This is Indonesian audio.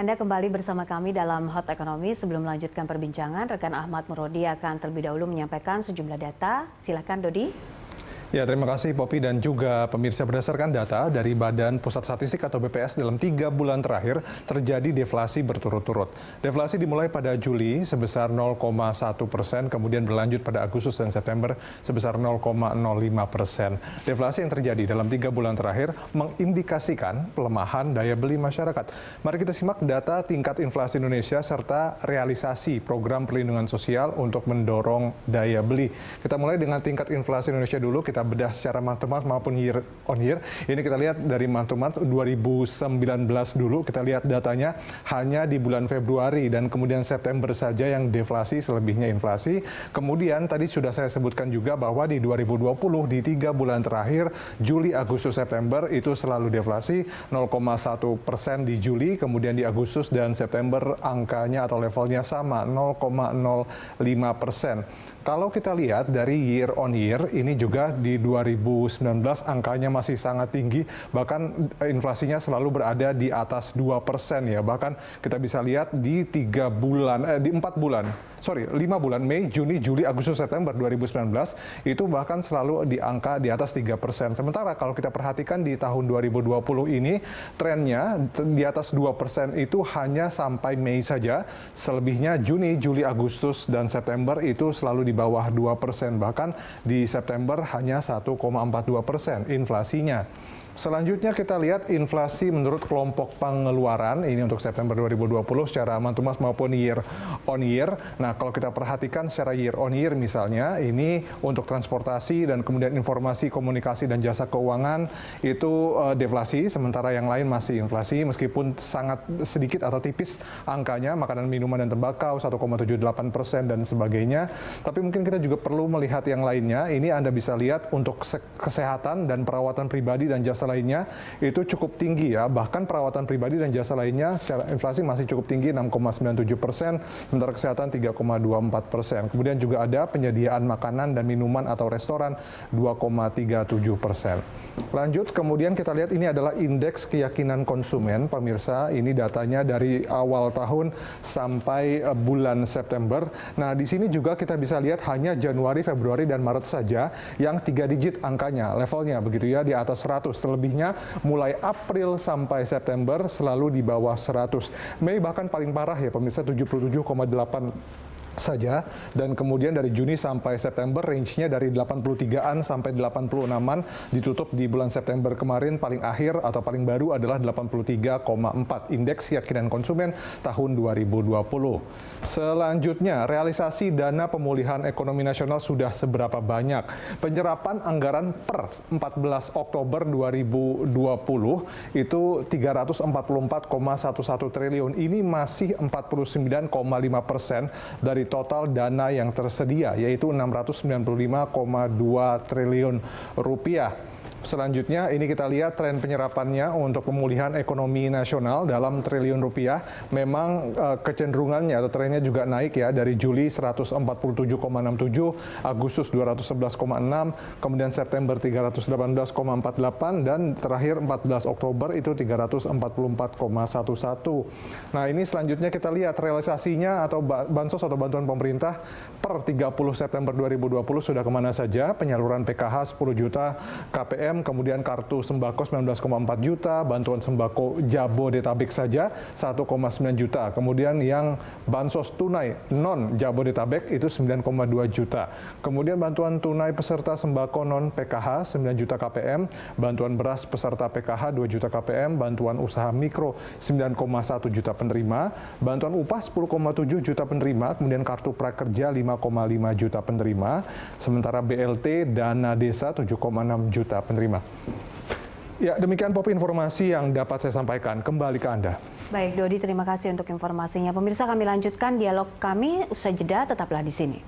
Anda kembali bersama kami dalam Hot Economy. Sebelum melanjutkan perbincangan, rekan Ahmad Murodi akan terlebih dahulu menyampaikan sejumlah data. Silakan, Dodi. Ya, terima kasih Poppy dan juga pemirsa. Berdasarkan data dari Badan Pusat Statistik atau BPS, dalam 3 bulan terakhir terjadi deflasi berturut-turut. Deflasi dimulai pada Juli sebesar 0,1%, kemudian berlanjut pada Agustus dan September sebesar 0,05%. Deflasi yang terjadi dalam 3 bulan terakhir mengindikasikan pelemahan daya beli masyarakat. Mari kita simak data tingkat inflasi Indonesia serta realisasi program perlindungan sosial untuk mendorong daya beli. Kita mulai dengan tingkat inflasi Indonesia dulu. Kita bedah secara month to month maupun year on year. Ini kita lihat dari month to month 2019 dulu. Kita lihat datanya hanya di bulan Februari dan kemudian September saja yang deflasi, selebihnya inflasi. Kemudian tadi sudah saya sebutkan juga bahwa di 2020 di 3 bulan terakhir Juli, Agustus, September itu selalu deflasi 0,1% di Juli, kemudian di Agustus dan September angkanya atau levelnya sama 0,05%. Kalau kita lihat dari year on year, ini juga di 2019 angkanya masih sangat tinggi, bahkan inflasinya selalu berada di atas 2% ya. Bahkan kita bisa lihat di 5 bulan, Mei, Juni, Juli, Agustus, September 2019, itu bahkan selalu di angka di atas 3%. Sementara kalau kita perhatikan di tahun 2020 ini, trennya di atas 2% itu hanya sampai Mei saja. Selebihnya Juni, Juli, Agustus, dan September itu selalu di bawah 2%. Bahkan di September hanya 1,42% inflasinya. Selanjutnya kita lihat inflasi menurut kelompok pengeluaran, ini untuk September 2020 secara month to month maupun year on year. Nah, kalau kita perhatikan secara year on year misalnya, ini untuk transportasi dan kemudian informasi, komunikasi, dan jasa keuangan itu deflasi, sementara yang lain masih inflasi meskipun sangat sedikit atau tipis angkanya, makanan, minuman, dan tembakau 1,78% dan sebagainya. Tapi mungkin kita juga perlu melihat yang lainnya. Ini Anda bisa lihat untuk kesehatan dan perawatan pribadi dan jasa lainnya itu cukup tinggi ya, bahkan perawatan pribadi dan jasa lainnya secara inflasi masih cukup tinggi 6,97%, sementara kesehatan 3,24%. Kemudian juga ada penyediaan makanan dan minuman atau restoran 2,37%. Lanjut, kemudian kita lihat ini adalah indeks keyakinan konsumen, pemirsa. Ini datanya dari awal tahun sampai bulan September. Nah, di sini juga kita bisa lihat hanya Januari, Februari, dan Maret saja yang 3 digit angkanya, levelnya begitu ya, di atas 100. Selebihnya mulai April sampai September selalu di bawah 100. Mei bahkan paling parah ya pemirsa, 77,8 saja, dan kemudian dari Juni sampai September range-nya dari 83-an sampai 86-an, ditutup di bulan September kemarin paling akhir atau paling baru adalah 83,4 indeks keyakinan konsumen tahun 2020. Selanjutnya, realisasi dana pemulihan ekonomi nasional sudah seberapa banyak? Penyerapan anggaran per 14 Oktober 2020 itu 344,11 triliun. Ini masih 49,5% dari total dana yang tersedia, yaitu 695,2 triliun rupiah. Selanjutnya, ini kita lihat tren penyerapannya untuk pemulihan ekonomi nasional dalam triliun rupiah. Memang kecenderungannya atau trennya juga naik ya, dari Juli 147,67, Agustus 211,6, kemudian September 318,48, dan terakhir 14 Oktober itu 344,11. Nah, ini selanjutnya kita lihat realisasinya atau bansos atau bantuan pemerintah per 30 September 2020 sudah kemana saja. Penyaluran PKH 10 juta, KPM, kemudian kartu sembako 19,4 juta, bantuan sembako Jabodetabek saja 1,9 juta. Kemudian yang bansos tunai non Jabodetabek itu 9,2 juta. Kemudian bantuan tunai peserta sembako non PKH 9 juta KPM, bantuan beras peserta PKH 2 juta KPM, bantuan usaha mikro 9,1 juta penerima, bantuan upah 10,7 juta penerima, kemudian kartu prakerja 5,5 juta penerima, sementara BLT dana desa 7,6 juta penerima. Ya, demikian Poppy informasi yang dapat saya sampaikan. Kembali ke Anda. Baik, Dodi, terima kasih untuk informasinya. Pemirsa, kami lanjutkan dialog kami usai jeda, tetaplah di sini.